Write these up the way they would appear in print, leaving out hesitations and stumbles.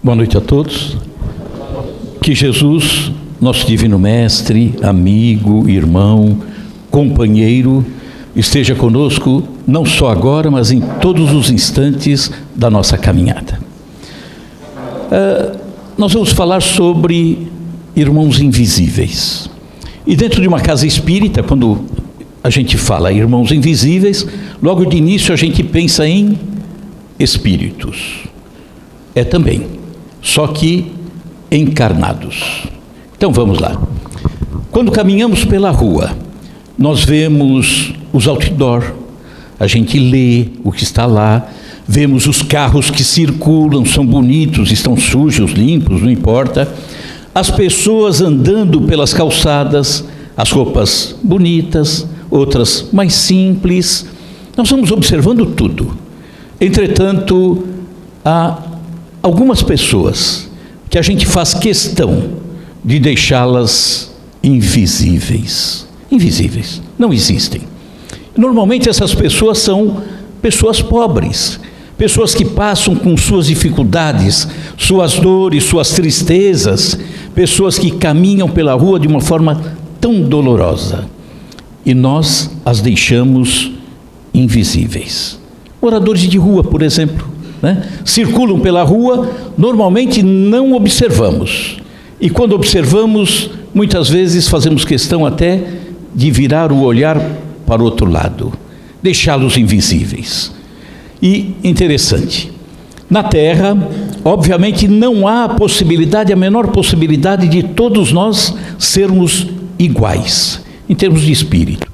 Boa noite a todos. Que Jesus, nosso divino mestre, amigo, irmão, companheiro, esteja conosco não só agora, mas em todos os instantes da nossa caminhada. Nós vamos falar sobre irmãos invisíveis. E dentro de uma casa espírita, quando a gente fala irmãos invisíveis, logo de início a gente pensa em espíritos. É também, só que encarnados. Então vamos lá. Quando caminhamos pela rua, nós vemos os outdoor, a gente lê o que está lá, vemos os carros que circulam, são bonitos, estão sujos, limpos, não importa. As pessoas andando pelas calçadas, as roupas bonitas, outras mais simples. Nós vamos observando tudo. Entretanto, há algumas pessoas que a gente faz questão de deixá-las invisíveis. Invisíveis, não existem. Normalmente essas pessoas são pessoas pobres, pessoas que passam com suas dificuldades, suas dores, suas tristezas, pessoas que caminham pela rua de uma forma tão dolorosa. E nós as deixamos invisíveis. Moradores de rua, por exemplo, circulam pela rua, normalmente não observamos. E quando observamos, muitas vezes fazemos questão até de virar o olhar para o outro lado, deixá-los invisíveis. E interessante, na Terra, obviamente não há possibilidade, a menor possibilidade de todos nós sermos iguais, em termos de espírito.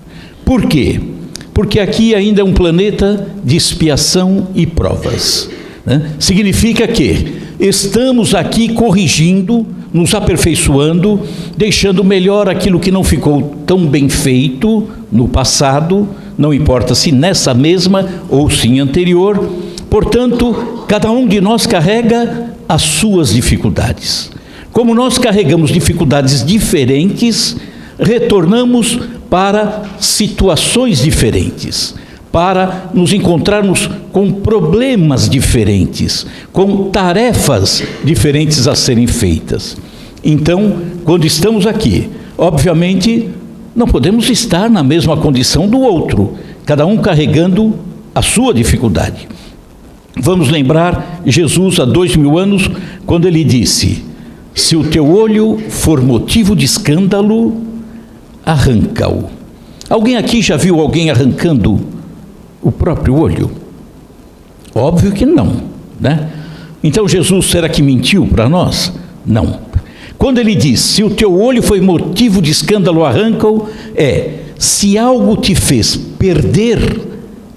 Por quê? Porque aqui ainda é um planeta de expiação e provas. Significa que estamos aqui corrigindo, nos aperfeiçoando, deixando melhor aquilo que não ficou tão bem feito no passado, não importa se nessa mesma ou se em anterior. Portanto, cada um de nós carrega as suas dificuldades. Como nós carregamos dificuldades diferentes, retornamos para situações diferentes, para nos encontrarmos com problemas diferentes, com tarefas diferentes a serem feitas. Então, quando estamos aqui, obviamente, não podemos estar na mesma condição do outro, cada um carregando a sua dificuldade. Vamos lembrar Jesus há 2000 anos, quando ele disse: se o teu olho for motivo de escândalo, arranca-o. Alguém aqui já viu alguém arrancando o próprio olho? Óbvio que não, Então Jesus, será que mentiu para nós? Não. Quando ele diz, se o teu olho foi motivo de escândalo, arranca-o, se algo te fez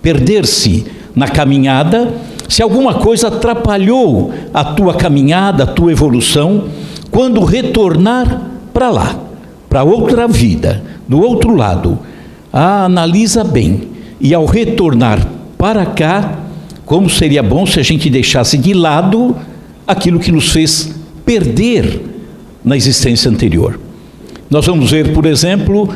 perder-se na caminhada, se alguma coisa atrapalhou a tua caminhada, a tua evolução, quando retornar para lá, para outra vida, do outro lado, analisa bem, e ao retornar para cá, como seria bom se a gente deixasse de lado aquilo que nos fez perder na existência anterior. Nós vamos ver, por exemplo,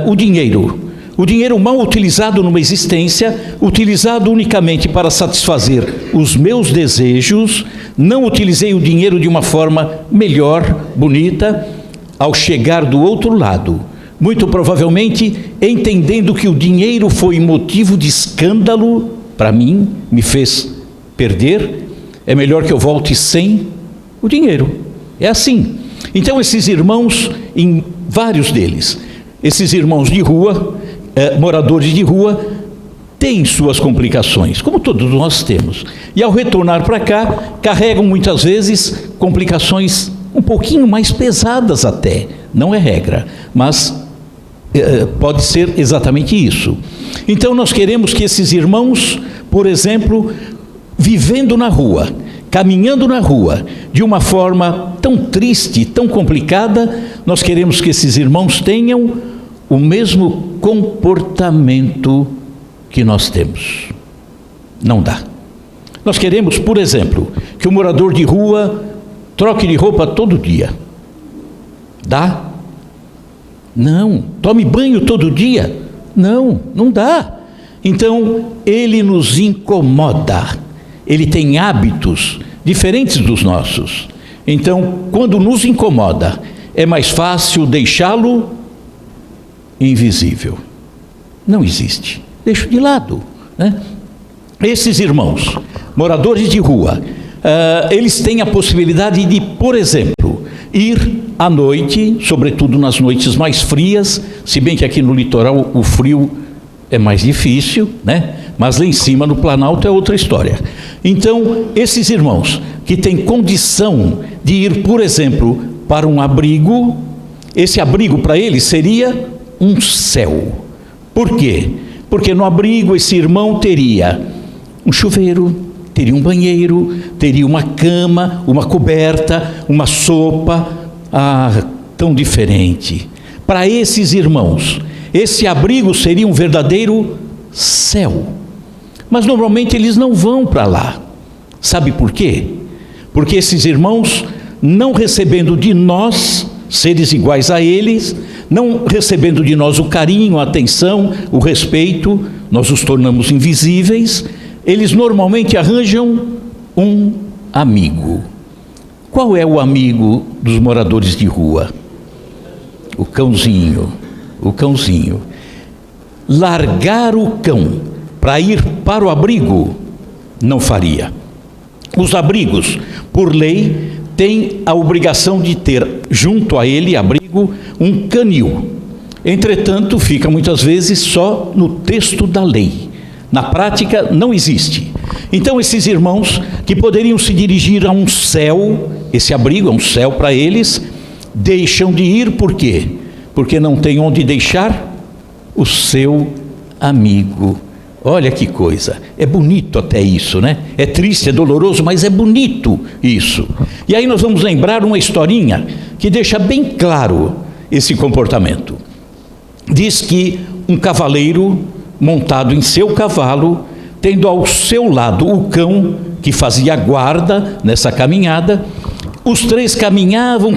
o dinheiro. O dinheiro mal utilizado numa existência, utilizado unicamente para satisfazer os meus desejos, não utilizei o dinheiro de uma forma melhor, bonita. Ao chegar do outro lado, muito provavelmente entendendo que o dinheiro foi motivo de escândalo para mim, me fez perder, é melhor que eu volte sem o dinheiro. É assim. Então esses irmãos, em vários deles, esses irmãos de rua, moradores de rua, têm suas complicações, como todos nós temos. E ao retornar para cá, carregam muitas vezes complicações um pouquinho mais pesadas até. Não é regra, mas pode ser exatamente isso. Então nós queremos que esses irmãos, por exemplo, vivendo na rua, caminhando na rua, de uma forma tão triste, tão complicada, nós queremos que esses irmãos tenham o mesmo comportamento que nós temos. Não dá. Nós queremos, por exemplo, que o morador de rua troque de roupa todo dia. Dá? Não. Tome banho todo dia? Não, não dá. Então, ele nos incomoda. Ele tem hábitos diferentes dos nossos. Então, quando nos incomoda, é mais fácil deixá-lo invisível. Não existe. Deixo de lado, né? Esses irmãos, moradores de rua, eles têm a possibilidade de, por exemplo, ir à noite, sobretudo nas noites mais frias, se bem que aqui no litoral o frio é mais difícil, né? Mas lá em cima no Planalto é outra história. Então, esses irmãos que têm condição de ir, por exemplo, para um abrigo, esse abrigo para eles seria um céu. Por quê? Porque no abrigo esse irmão teria um chuveiro, teria um banheiro, teria uma cama, uma coberta, uma sopa. Tão diferente. Para esses irmãos, esse abrigo seria um verdadeiro céu. Mas normalmente eles não vão para lá. Sabe por quê? Porque esses irmãos, não recebendo de nós, seres iguais a eles, não recebendo de nós o carinho, a atenção, o respeito, nós os tornamos invisíveis. Eles normalmente arranjam um amigo. Qual é o amigo dos moradores de rua? O cãozinho. O cãozinho. Largar o cão para ir para o abrigo, não faria. Os abrigos, por lei, têm a obrigação de ter junto a ele, abrigo, um canil. Entretanto, fica muitas vezes só no texto da lei. Na prática, não existe. Então, esses irmãos que poderiam se dirigir a um céu, esse abrigo é um céu para eles, deixam de ir, por quê? Porque não tem onde deixar o seu amigo. Olha que coisa, é bonito até isso, né? É triste, é doloroso, mas é bonito isso. E aí nós vamos lembrar uma historinha que deixa bem claro esse comportamento. Diz que um cavaleiro montado em seu cavalo, tendo ao seu lado o cão que fazia guarda nessa caminhada, os três caminhavam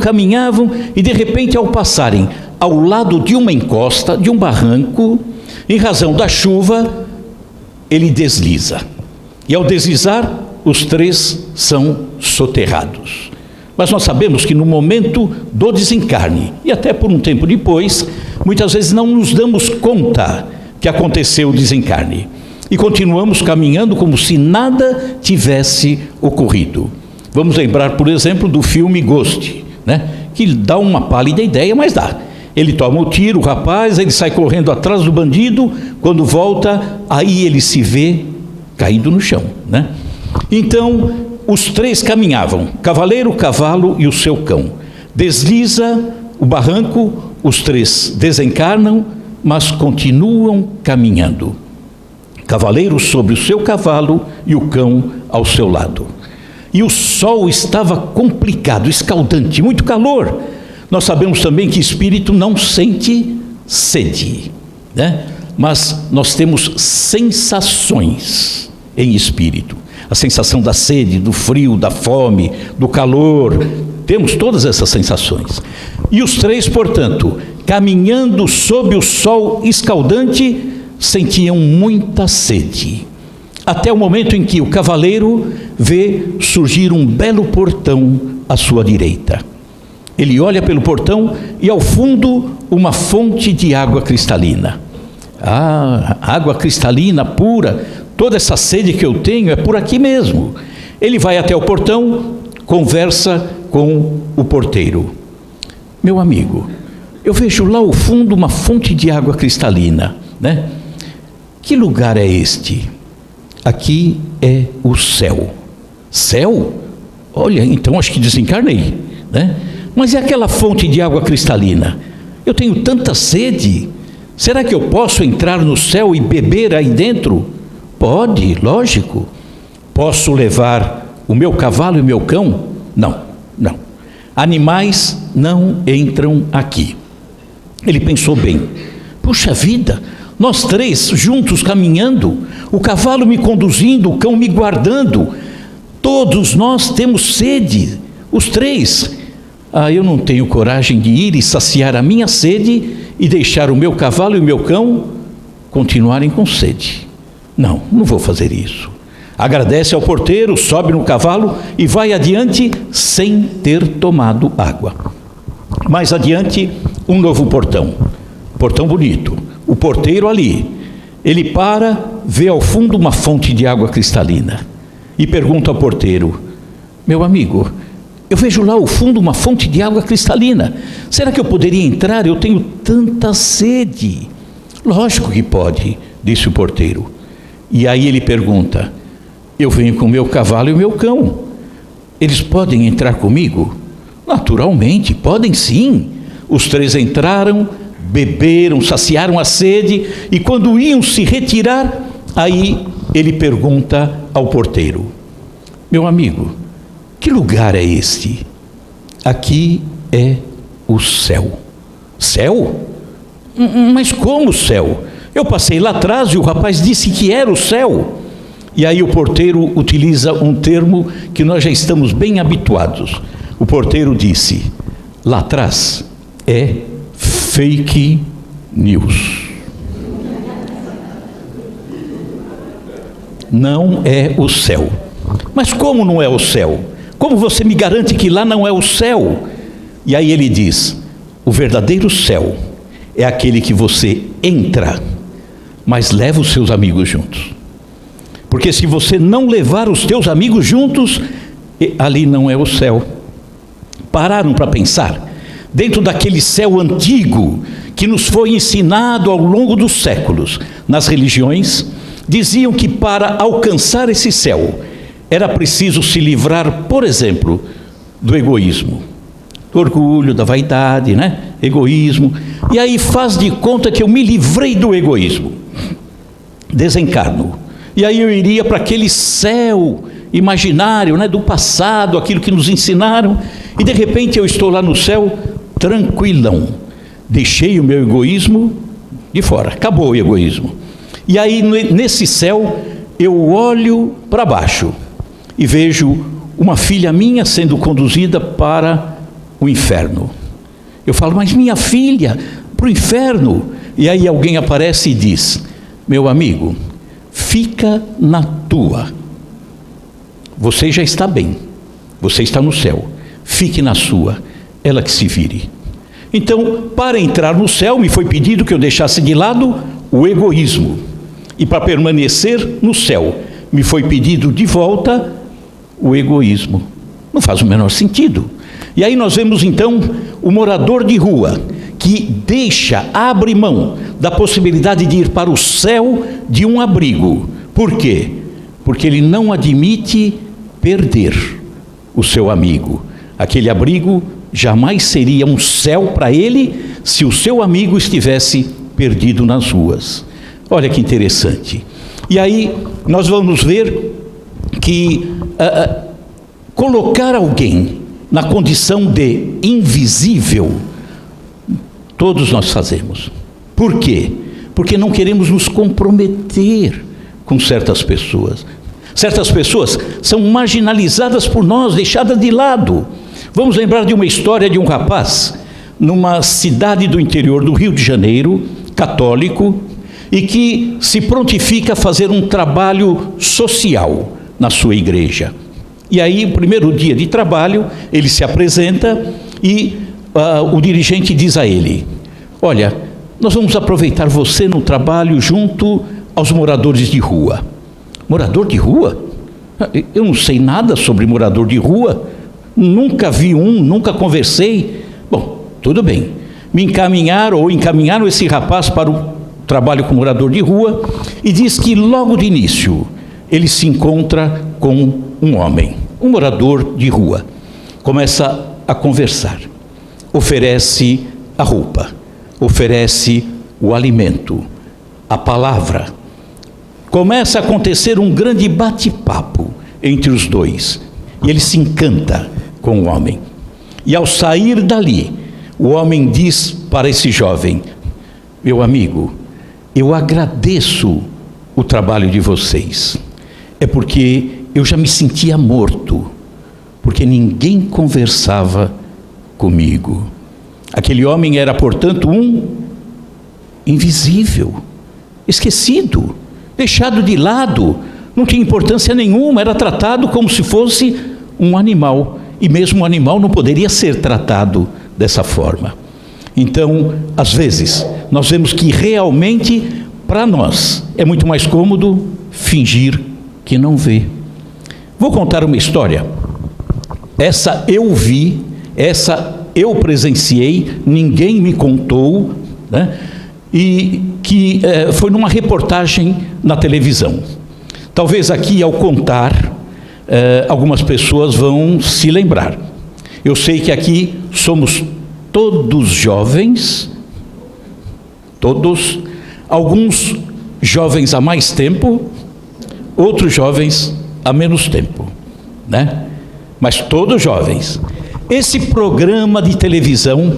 e de repente, ao passarem ao lado de uma encosta, de um barranco, em razão da chuva, ele desliza. E ao deslizar, os três são soterrados. Mas nós sabemos que no momento do desencarne, e até por um tempo depois, muitas vezes não nos damos conta que aconteceu o desencarne. E continuamos caminhando como se nada tivesse ocorrido. Vamos lembrar, por exemplo, do filme Ghost, né? Que dá uma pálida ideia, mas dá. Ele toma o tiro, o rapaz, ele sai correndo atrás do bandido, quando volta, aí ele se vê caído no chão, né? Então, os três caminhavam, cavaleiro, cavalo e o seu cão. Desliza o barranco, os três desencarnam, mas continuam caminhando. Cavaleiro sobre o seu cavalo e o cão ao seu lado. E o sol estava complicado, escaldante, muito calor. Nós sabemos também que espírito não sente sede, né? Mas nós temos sensações em espírito. A sensação da sede, do frio, da fome, do calor. Temos todas essas sensações. E os três, portanto, caminhando sob o sol escaldante, sentiam muita sede. Até o momento em que o cavaleiro vê surgir um belo portão à sua direita. Ele olha pelo portão e ao fundo uma fonte de água cristalina. Água cristalina, pura, toda essa sede que eu tenho é por aqui mesmo. Ele vai até o portão, conversa com o porteiro. Meu amigo, eu vejo lá ao fundo uma fonte de água cristalina, né? Que lugar é este? Aqui é o céu. Céu? Olha, então acho que desencarnei, né? Mas é aquela fonte de água cristalina. Eu tenho tanta sede. Será que eu posso entrar no céu e beber aí dentro? Pode, lógico. Posso levar o meu cavalo e o meu cão? Não, não. Animais não entram aqui. Ele pensou bem. Puxa vida, nós três juntos caminhando, o cavalo me conduzindo, o cão me guardando. Todos nós temos sede, os três. Eu não tenho coragem de ir e saciar a minha sede e deixar o meu cavalo e o meu cão continuarem com sede. Não, não vou fazer isso. Agradece ao porteiro, sobe no cavalo e vai adiante sem ter tomado água. Mais adiante, um novo portão bonito. O porteiro ali, ele para, vê ao fundo uma fonte de água cristalina e pergunta ao porteiro: meu amigo, eu vejo lá ao fundo uma fonte de água cristalina, será que eu poderia entrar? Eu tenho tanta sede. Lógico que pode, disse o porteiro. E aí ele pergunta: eu venho com o meu cavalo e o meu cão, eles podem entrar comigo? Naturalmente, podem sim. Os três entraram, beberam, saciaram a sede, e quando iam se retirar, aí ele pergunta ao porteiro: meu amigo, que lugar é este? Aqui é o céu. Céu? Mas como céu? Eu passei lá atrás e o rapaz disse que era o céu. E aí o porteiro utiliza um termo que nós já estamos bem habituados. O porteiro disse: lá atrás é fake news. Não é o céu. Mas como não é o céu? Como você me garante que lá não é o céu? E aí ele diz: o verdadeiro céu é aquele que você entra, mas leva os seus amigos juntos. Porque se você não levar os teus amigos juntos, ali não é o céu. Pararam para pensar? Dentro daquele céu antigo que nos foi ensinado ao longo dos séculos, nas religiões, diziam que para alcançar esse céu, era preciso se livrar, por exemplo, do egoísmo, do orgulho, da vaidade, né? Egoísmo. E aí faz de conta que eu me livrei do egoísmo. Desencarno. E aí eu iria para aquele céu imaginário, né, do passado, aquilo que nos ensinaram, e de repente eu estou lá no céu, tranquilão. Deixei o meu egoísmo de fora, acabou o egoísmo. E aí nesse céu eu olho para baixo e vejo uma filha minha sendo conduzida para o inferno. Eu falo: mas minha filha, para o inferno? E aí alguém aparece e diz: meu amigo, fica na tua. Você já está bem, você está no céu, fique na sua, ela que se vire. Então, para entrar no céu, me foi pedido que eu deixasse de lado o egoísmo. E para permanecer no céu, me foi pedido de volta o egoísmo. Não faz o menor sentido. E aí nós vemos então o morador de rua, que abre mão da possibilidade de ir para o céu de um abrigo. Por quê? Porque ele não admite perder o seu amigo. Aquele abrigo jamais seria um céu para ele se o seu amigo estivesse perdido nas ruas. Olha que interessante. E aí nós vamos ver que colocar alguém na condição de invisível, todos nós fazemos. Por quê? Porque não queremos nos comprometer com certas pessoas. Certas pessoas são marginalizadas por nós, deixadas de lado. Vamos lembrar de uma história de um rapaz numa cidade do interior do Rio de Janeiro, católico, e que se prontifica a fazer um trabalho social na sua igreja. E aí, o primeiro dia de trabalho, ele se apresenta e o dirigente diz a ele: olha, nós vamos aproveitar você no trabalho junto aos moradores de rua. Morador de rua? Eu não sei nada sobre morador de rua, nunca vi nunca conversei. Bom, tudo bem. Encaminharam esse rapaz para o trabalho com morador de rua, e diz que logo de início ele se encontra com um homem, um morador de rua. Começa a conversar, oferece a roupa, oferece o alimento, a palavra. Começa a acontecer um grande bate-papo entre os dois, e ele se encanta com o homem. E ao sair dali, o homem diz para esse jovem: meu amigo, eu agradeço o trabalho de vocês, é porque eu já me sentia morto, porque ninguém conversava comigo. Aquele homem era, portanto, um invisível, esquecido, deixado de lado, Não tinha importância nenhuma, era tratado como se fosse um animal. E mesmo um animal não poderia ser tratado dessa forma. Então, às vezes, nós vemos que realmente, para nós, é muito mais cômodo fingir que não vê. Vou contar uma história. Essa eu vi, essa eu presenciei, ninguém me contou, né? E que foi numa reportagem na televisão. Talvez aqui, ao contar, algumas pessoas vão se lembrar. Eu sei que aqui somos todos jovens, todos, alguns jovens há mais tempo, outros jovens há menos tempo, né? Mas todos jovens. Esse programa de televisão,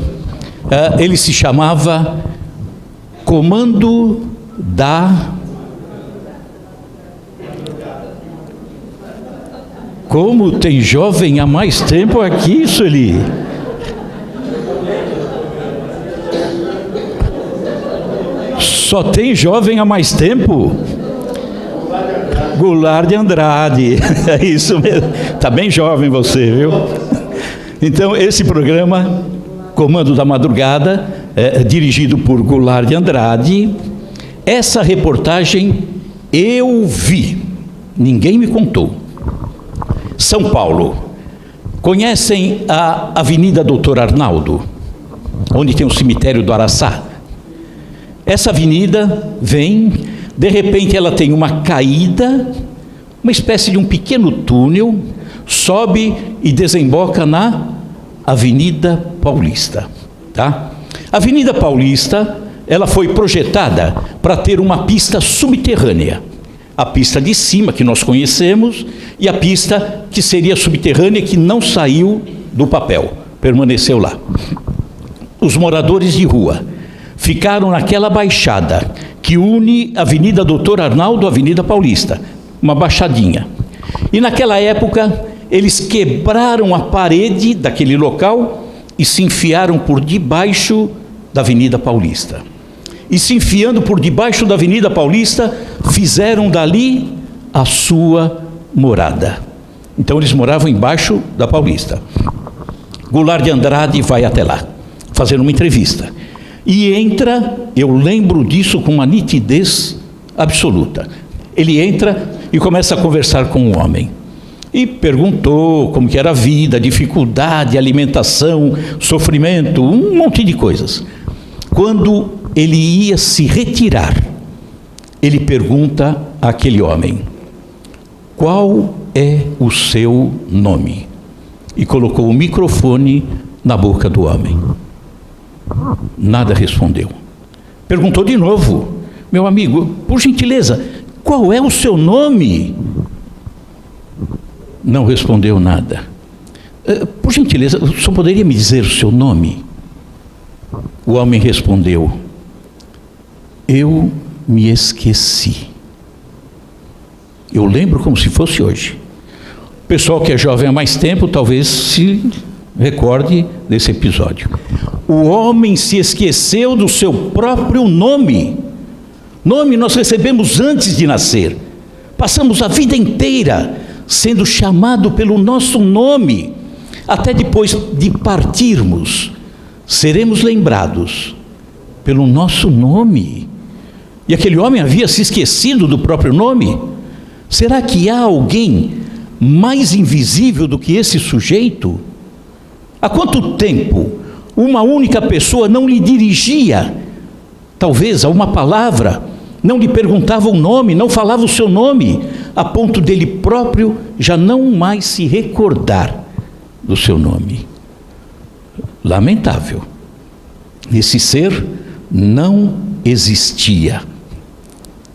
ele se chamava Comando da... Como tem jovem há mais tempo aqui, Sueli? Só tem jovem há mais tempo? Goulart de Andrade, é isso mesmo. Está bem jovem você, viu? Então, esse programa, Comando da Madrugada, dirigido por Goulart de Andrade, essa reportagem eu vi, ninguém me contou. São Paulo. Conhecem a Avenida Doutor Arnaldo, onde tem o cemitério do Araçá? Essa avenida vem, de repente ela tem uma caída, uma espécie de um pequeno túnel, sobe e desemboca na Avenida Paulista, tá? A Avenida Paulista, ela foi projetada para ter uma pista subterrânea. A pista de cima, que nós conhecemos, e a pista que seria subterrânea, que não saiu do papel, permaneceu lá. Os moradores de rua ficaram naquela baixada que une a Avenida Doutor Arnaldo à Avenida Paulista, uma baixadinha. E naquela época, eles quebraram a parede daquele local e se enfiaram por debaixo da Avenida Paulista. E se enfiando por debaixo da Avenida Paulista, fizeram dali a sua morada. Então eles moravam embaixo da Paulista. Goulart de Andrade vai até lá, fazer uma entrevista. E entra, eu lembro disso com uma nitidez absoluta. Ele entra e começa a conversar com o homem. E perguntou como que era a vida, dificuldade, alimentação, sofrimento, um monte de coisas. Quando ele ia se retirar, ele pergunta àquele homem: qual é o seu nome? E colocou o microfone na boca do homem. Nada respondeu. Perguntou de novo: meu amigo, por gentileza, qual é o seu nome? Não respondeu nada. Por gentileza, o senhor poderia me dizer o seu nome? O homem respondeu: eu me esqueci. Eu lembro como se fosse hoje. O pessoal que é jovem há mais tempo talvez se recorde desse episódio. O homem se esqueceu do seu próprio nome. Nome nós recebemos antes de nascer. Passamos a vida inteira sendo chamado pelo nosso nome. Até depois de partirmos, seremos lembrados pelo nosso nome. E aquele homem havia se esquecido do próprio nome. Será que há alguém mais invisível do que esse sujeito? Há quanto tempo uma única pessoa não lhe dirigia, talvez, a uma palavra, não lhe perguntava o nome, não falava o seu nome, a ponto dele próprio já não mais se recordar do seu nome? Lamentável. Esse ser não existia.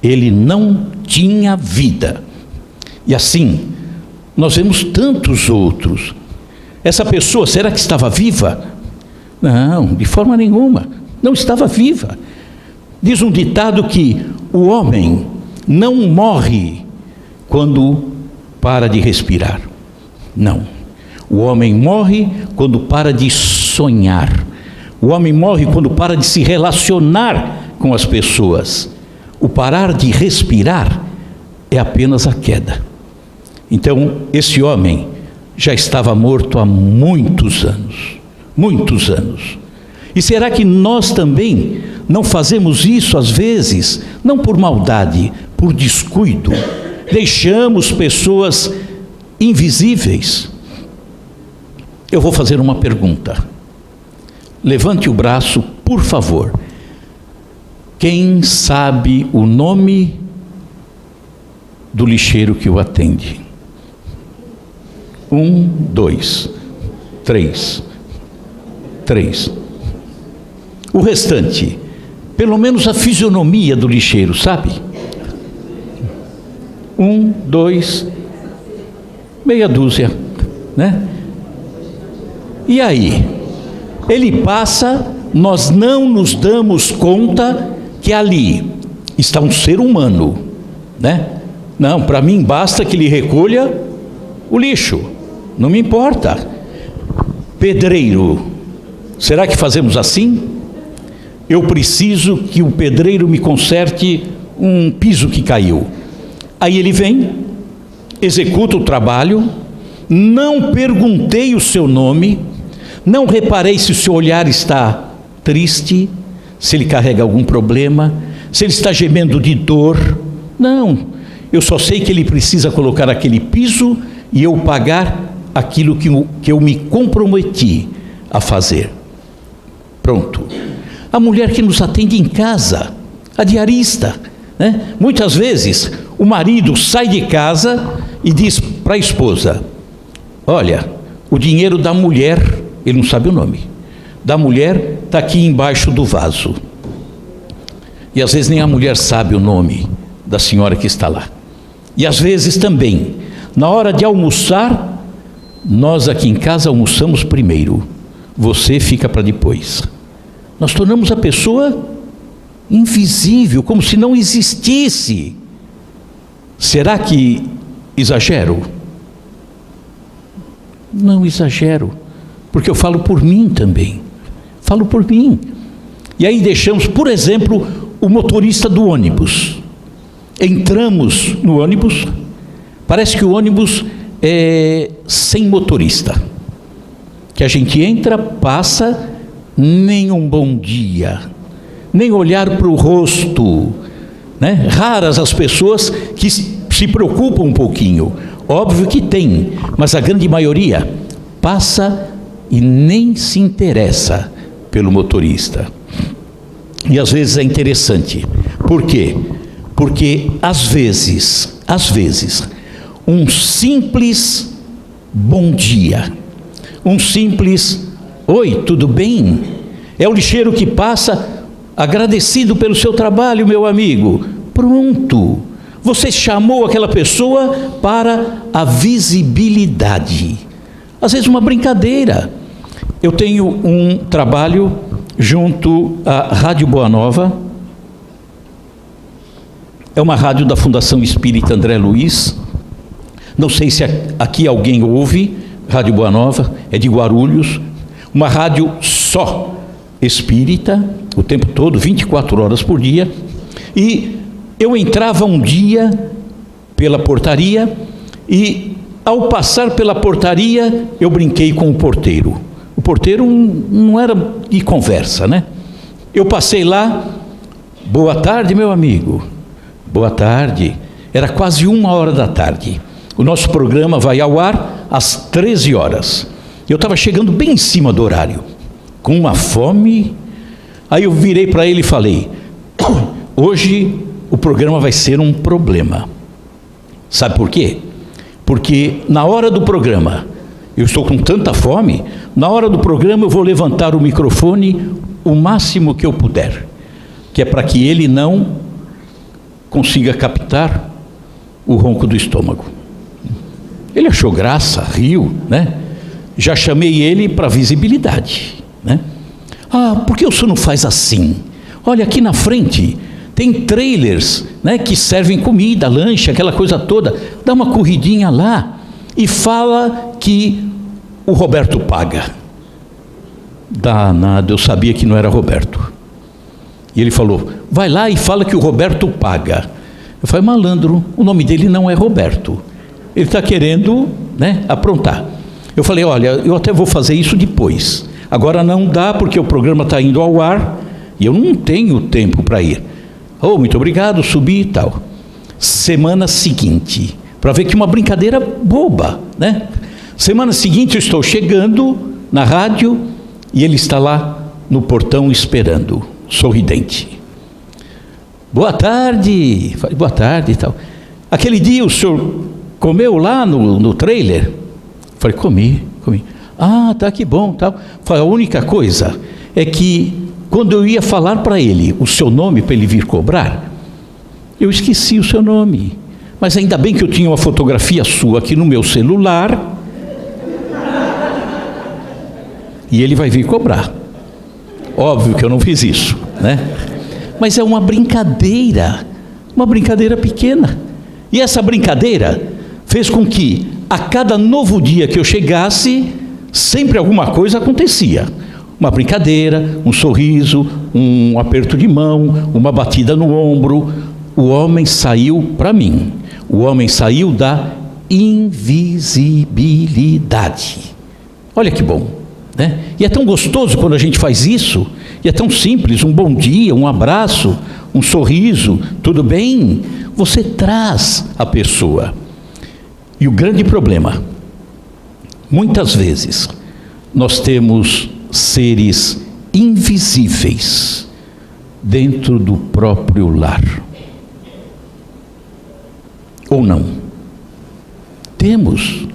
Ele não tinha vida. E assim, nós vemos tantos outros. Essa pessoa, será que estava viva? Não, de forma nenhuma. Não estava viva. Diz um ditado que o homem não morre quando para de respirar. Não. O homem morre quando para de sonhar. O homem morre quando para de se relacionar com as pessoas. O parar de respirar é apenas a queda. Então, esse homem já estava morto há muitos anos. Muitos anos. E será que nós também não fazemos isso às vezes, não por maldade, por descuido? Deixamos pessoas invisíveis. Eu vou fazer uma pergunta. Levante o braço, por favor. Quem sabe o nome do lixeiro que o atende? 1, 2, 3. O restante, pelo menos a fisionomia do lixeiro, sabe? 1, 2, meia dúzia, né? E aí? Ele passa, nós não nos damos conta que ali está um ser humano, né? Não, para mim basta que ele recolha o lixo, não me importa. Pedreiro, será que fazemos assim? Eu preciso que o pedreiro me conserte um piso que caiu. Aí ele vem, executa o trabalho, não perguntei o seu nome, não reparei se o seu olhar está triste, se ele carrega algum problema, se ele está gemendo de dor. Não, eu só sei que ele precisa colocar aquele piso e eu pagar aquilo que eu me comprometi a fazer. Pronto. A mulher que nos atende em casa, a diarista, né? Muitas vezes o marido sai de casa e diz para a esposa: olha, o dinheiro da mulher, ele não sabe o nome, da mulher está aqui embaixo do vaso. E às vezes nem a mulher sabe o nome da senhora que está lá. E às vezes também, na hora de almoçar, nós aqui em casa almoçamos primeiro, você fica para depois. Nós tornamos a pessoa invisível, como se não existisse. Será que exagero? Não exagero, porque eu falo por mim também. Falo por mim. E aí deixamos, por exemplo, o motorista do ônibus. Entramos no ônibus, parece que o ônibus é sem motorista. Que a gente entra, passa, nem um bom dia, nem olhar para o rosto, né? Raras as pessoas que se preocupam um pouquinho. Óbvio que tem, mas a grande maioria passa e nem se interessa pelo motorista. E às vezes é interessante. Por quê? Porque às vezes, um simples bom dia, um simples oi, tudo bem? É o lixeiro que passa, agradecido pelo seu trabalho, meu amigo. Pronto. Você chamou aquela pessoa para a visibilidade. Às vezes uma brincadeira. Eu tenho um trabalho junto à Rádio Boa Nova. É uma rádio da Fundação Espírita André Luiz. Não sei se aqui alguém ouve, Rádio Boa Nova, é de Guarulhos. Uma rádio só espírita, o tempo todo, 24 horas por dia. E eu entrava um dia pela portaria e, ao passar pela portaria, eu brinquei com o porteiro. O porteiro não era de conversa, né? Eu passei lá, boa tarde, meu amigo. Boa tarde. Era quase 1h da tarde. O nosso programa vai ao ar às 13 horas. Eu estava chegando bem em cima do horário, com uma fome. Aí eu virei para ele e falei: hoje o programa vai ser um problema. Sabe por quê? Porque na hora do programa, eu estou com tanta fome, na hora do programa eu vou levantar o microfone o máximo que eu puder, que é para que ele não consiga captar o ronco do estômago. Ele achou graça, riu, né? Já chamei ele para visibilidade, né? Ah, por que o senhor não faz assim? Olha, aqui na frente tem trailers, né, que servem comida, lanche, aquela coisa toda. Dá uma corridinha lá e fala que o Roberto paga. Danado, eu sabia que não era Roberto. E ele falou: vai lá e fala que o Roberto paga. Eu falei: malandro, o nome dele não é Roberto. Ele está querendo, né, aprontar. Eu falei: olha, eu até vou fazer isso depois. Agora não dá, porque o programa está indo ao ar e eu não tenho tempo para ir. Oh, muito obrigado, subi e tal. Semana seguinte, para ver que uma brincadeira boba, né? Semana seguinte eu estou chegando na rádio e ele está lá no portão esperando, sorridente. Boa tarde. Falei: boa tarde e tal. Aquele dia o senhor comeu lá no trailer? Falei: comi. Ah, tá, que bom, tal. Falei: a única coisa é que quando eu ia falar para ele o seu nome para ele vir cobrar, eu esqueci o seu nome. Mas ainda bem que eu tinha uma fotografia sua aqui no meu celular e ele vai vir cobrar. Óbvio que eu não fiz isso, né? Mas é uma brincadeira pequena. E essa brincadeira fez com que a cada novo dia que eu chegasse, sempre alguma coisa acontecia. Uma brincadeira, um sorriso, um aperto de mão, uma batida no ombro. O homem saiu para mim. O homem saiu da invisibilidade. Olha que bom, né? E é tão gostoso quando a gente faz isso. E é tão simples, um bom dia, um abraço, um sorriso, tudo bem? Você traz a pessoa. E o grande problema, muitas vezes, nós temos seres invisíveis dentro do próprio lar. Ou não? Temos.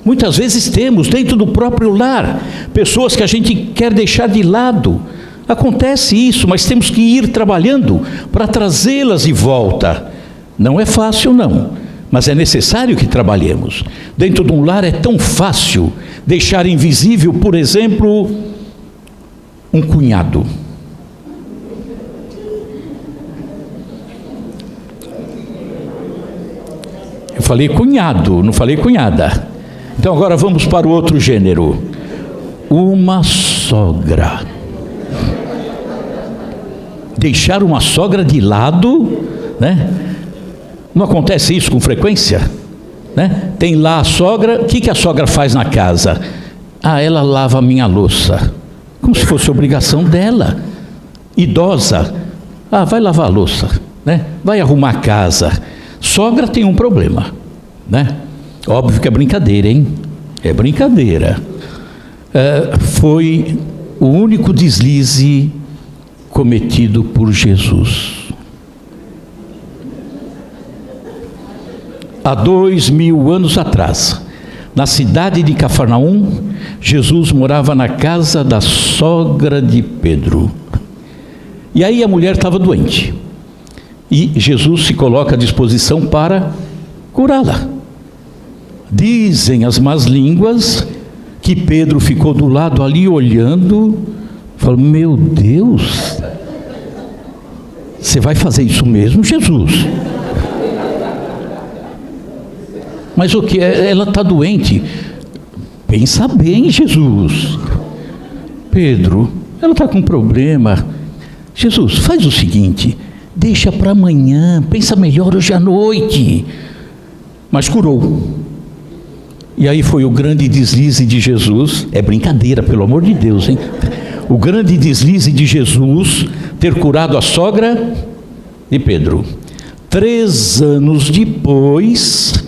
Muitas vezes temos dentro do próprio lar pessoas que a gente quer deixar de lado. Acontece isso, mas temos que ir trabalhando para trazê-las de volta. Não é fácil, não, mas é necessário que trabalhemos. Dentro de um lar é tão fácil deixar invisível, por exemplo, um cunhado. Eu falei cunhado, não falei cunhada. Então agora vamos para o outro gênero. Uma sogra. Deixar uma sogra de lado, né? Não acontece isso com frequência, né? Tem lá a sogra, o que a sogra faz na casa? Ah, ela lava a minha louça, como se fosse obrigação dela. Idosa, ah, vai lavar a louça, né? Vai arrumar a casa. Sogra tem um problema, né? Óbvio que é brincadeira, hein? É brincadeira. Foi o único deslize cometido por Jesus. Há 2000 anos atrás, na cidade de Cafarnaum, Jesus morava na casa da sogra de Pedro. E aí a mulher estava doente. E Jesus se coloca à disposição para curá-la. Dizem as más línguas que Pedro ficou do lado ali olhando, falou: meu Deus, você vai fazer isso mesmo, Jesus? Mas o que? Ela está doente. Pensa bem, Jesus. Pedro, ela está com problema. Jesus, faz o seguinte, deixa para amanhã, pensa melhor hoje à noite. Mas curou. E aí foi o grande deslize de Jesus. É brincadeira, pelo amor de Deus, hein? O grande deslize de Jesus ter curado a sogra de Pedro. 3 anos depois,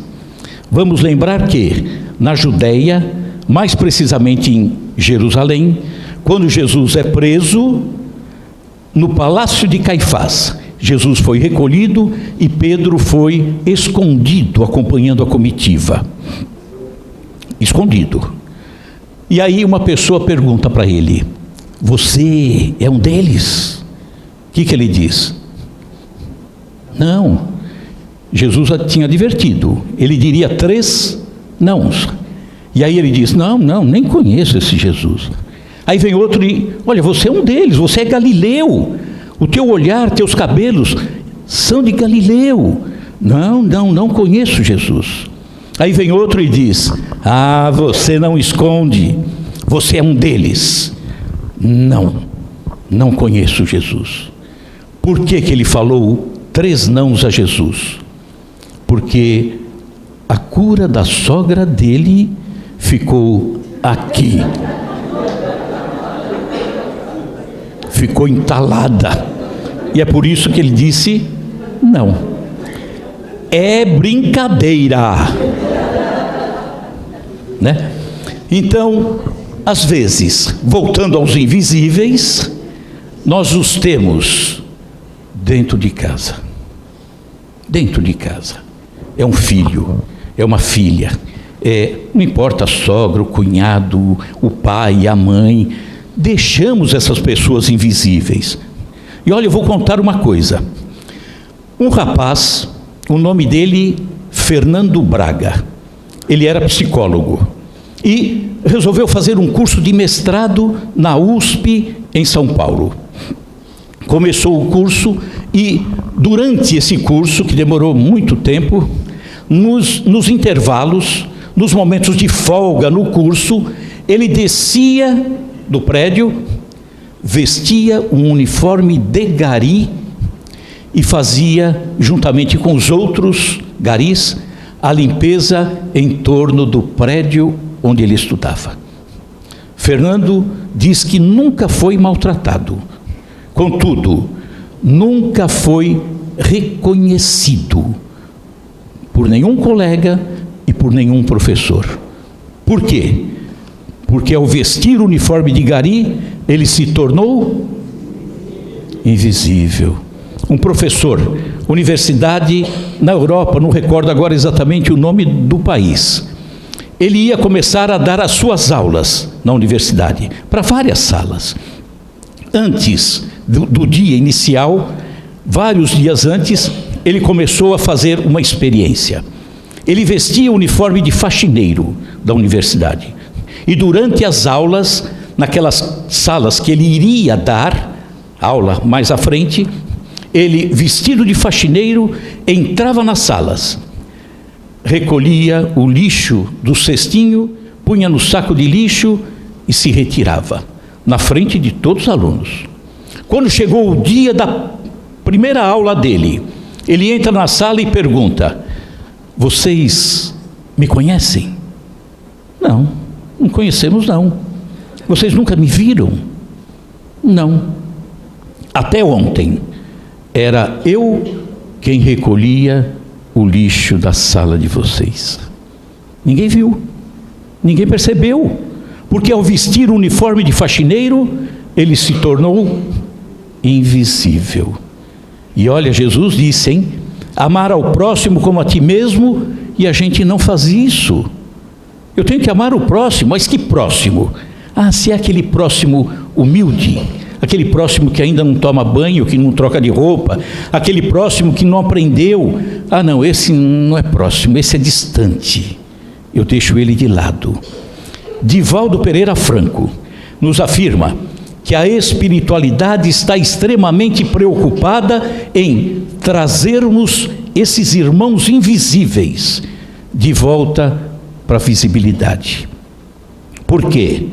vamos lembrar que na Judéia, mais precisamente em Jerusalém, quando Jesus é preso, no palácio de Caifás, Jesus foi recolhido e Pedro foi escondido, acompanhando a comitiva. Escondido. E aí uma pessoa pergunta para ele: você é um deles? O que ele diz? Não. Jesus já tinha advertido. Ele diria 3 nãos. E aí ele diz: não, nem conheço esse Jesus. Aí vem outro e: olha, você é um deles, você é Galileu. O teu olhar, teus cabelos são de Galileu. Não conheço Jesus. Aí vem outro e diz: ah, você não esconde, você é um deles. Não conheço Jesus. Por que ele falou 3 nãos a Jesus, porque a cura da sogra dele ficou aqui, ficou entalada, e é por isso que ele disse não. É brincadeira, né? Então, às vezes, voltando aos invisíveis, nós os temos dentro de casa. Dentro de casa. É um filho, é uma filha, não importa a sogra, o cunhado, o pai, a mãe, deixamos essas pessoas invisíveis. E olha, eu vou contar uma coisa. Um rapaz, o nome dele, Fernando Braga, ele era psicólogo e resolveu fazer um curso de mestrado na USP em São Paulo. Começou o curso e durante esse curso, que demorou muito tempo, nos intervalos, nos momentos de folga no curso, ele descia do prédio, vestia um uniforme de gari e fazia, juntamente com os outros garis, a limpeza em torno do prédio onde ele estudava. Fernando diz que nunca foi maltratado, contudo, nunca foi reconhecido por nenhum colega e por nenhum professor. Por quê? Porque ao vestir o uniforme de gari, ele se tornou invisível. Um professor, universidade na Europa, não recordo agora exatamente o nome do país, ele ia começar a dar as suas aulas na universidade, para várias salas. Antes do dia inicial, vários dias antes, ele começou a fazer uma experiência. Ele vestia o uniforme de faxineiro da universidade. E durante as aulas, naquelas salas que ele iria dar aula mais à frente, ele, vestido de faxineiro, entrava nas salas, recolhia o lixo do cestinho, punha no saco de lixo e se retirava, na frente de todos os alunos. Quando chegou o dia da primeira aula dele, ele entra na sala e pergunta: vocês me conhecem? Não, não conhecemos não. Vocês nunca me viram? Não. Até ontem, era eu quem recolhia o lixo da sala de vocês. Ninguém viu, ninguém percebeu, porque ao vestir o uniforme de faxineiro, ele se tornou invisível. E olha, Jesus disse, hein? Amar ao próximo como a ti mesmo, e a gente não faz isso. Eu tenho que amar o próximo, mas que próximo? Ah, se é aquele próximo humilde, aquele próximo que ainda não toma banho, que não troca de roupa, aquele próximo que não aprendeu. Ah não, esse não é próximo, esse é distante. Eu deixo ele de lado. Divaldo Pereira Franco nos afirma que a espiritualidade está extremamente preocupada em trazermos esses irmãos invisíveis de volta para a visibilidade. Por quê?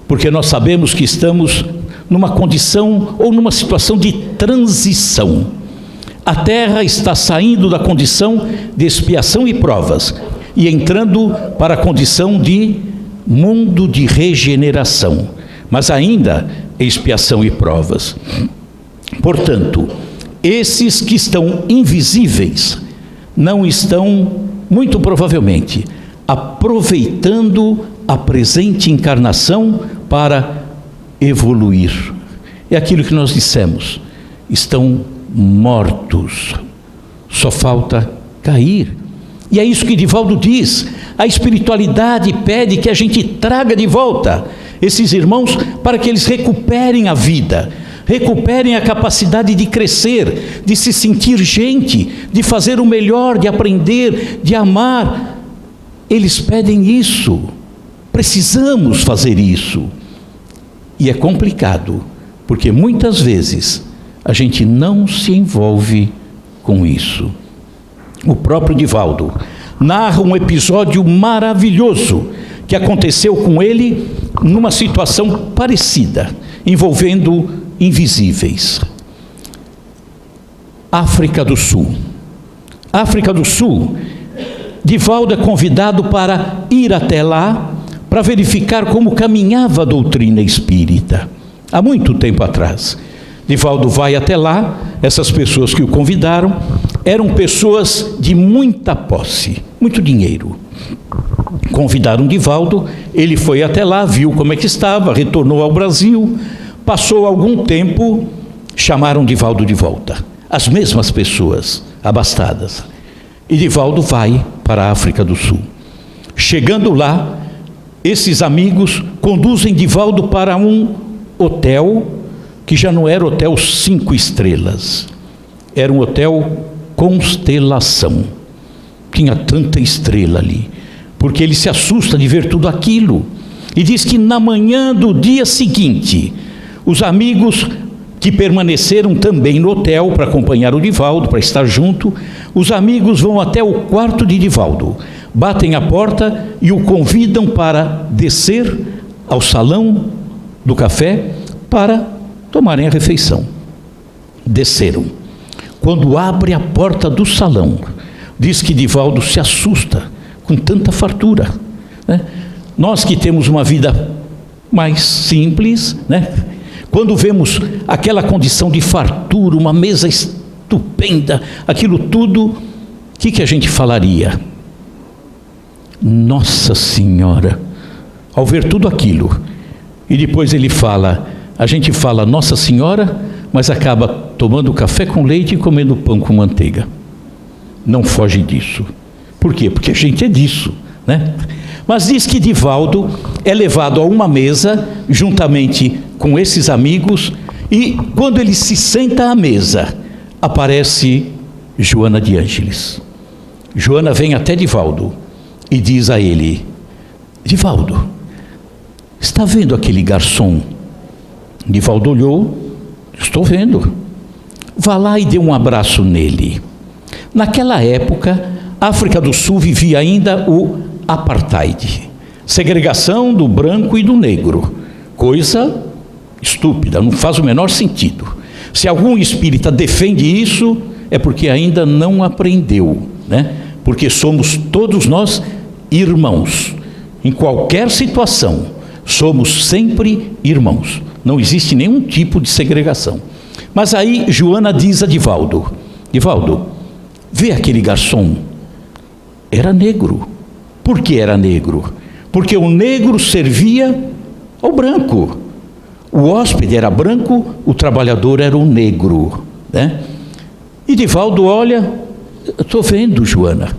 Porque nós sabemos que estamos numa condição ou numa situação de transição. A Terra está saindo da condição de expiação e provas e entrando para a condição de mundo de regeneração, mas ainda expiação e provas. Portanto, esses que estão invisíveis não estão, muito provavelmente, aproveitando a presente encarnação para evoluir. É aquilo que nós dissemos, estão mortos, só falta cair. E é isso que Divaldo diz, a espiritualidade pede que a gente traga de volta esses irmãos para que eles recuperem a vida, recuperem a capacidade de crescer, de se sentir gente, de fazer o melhor, de aprender, de amar. Eles pedem isso, precisamos fazer isso. E é complicado, porque muitas vezes a gente não se envolve com isso. O próprio Divaldo narra um episódio maravilhoso que aconteceu com ele numa situação parecida, envolvendo invisíveis. África do Sul. África do Sul, Divaldo é convidado para ir até lá para verificar como caminhava a doutrina espírita. Há muito tempo atrás. Divaldo vai até lá, essas pessoas que o convidaram eram pessoas de muita posse, muito dinheiro. Convidaram Divaldo, ele foi até lá, viu como é que estava, retornou ao Brasil, passou algum tempo, chamaram Divaldo de volta. As mesmas pessoas, abastadas. E Divaldo vai para a África do Sul. Chegando lá, esses amigos conduzem Divaldo para um hotel, que já não era hotel 5 estrelas, era um hotel Constelação. Tinha tanta estrela ali, porque ele se assusta de ver tudo aquilo. E diz que na manhã do dia seguinte, os amigos que permaneceram também no hotel para acompanhar o Divaldo, para estar junto, os amigos vão até o quarto de Divaldo, batem a porta e o convidam para descer ao salão do café para tomarem a refeição. Desceram. Quando abre a porta do salão, diz que Divaldo se assusta com tanta fartura, né? Nós que temos uma vida mais simples, né? Quando vemos aquela condição de fartura, uma mesa estupenda, aquilo tudo, o que a gente falaria? Nossa Senhora! Ao ver tudo aquilo, e depois ele fala, a gente fala Nossa Senhora, mas acaba tomando café com leite e comendo pão com manteiga. Não foge disso. Por quê? Porque a gente é disso, né? Mas diz que Divaldo é levado a uma mesa, juntamente com esses amigos, e quando ele se senta à mesa, aparece Joana de Ângeles. Joana vem até Divaldo e diz a ele: Divaldo, está vendo aquele garçom? Divaldo olhou: estou vendo. Vá lá e dê um abraço nele. Naquela época, a África do Sul vivia ainda o apartheid, segregação do branco e do negro, coisa estúpida, não faz o menor sentido. Se algum espírita defende isso, é porque ainda não aprendeu, né? Porque somos todos nós irmãos, em qualquer situação, somos sempre irmãos, não existe nenhum tipo de segregação. Mas aí Joana diz a Divaldo: Divaldo, vê aquele garçom, era negro. Por que era negro? Porque o negro servia ao branco. O hóspede era branco, o trabalhador era o negro, né? E Divaldo olha: estou vendo, Joana.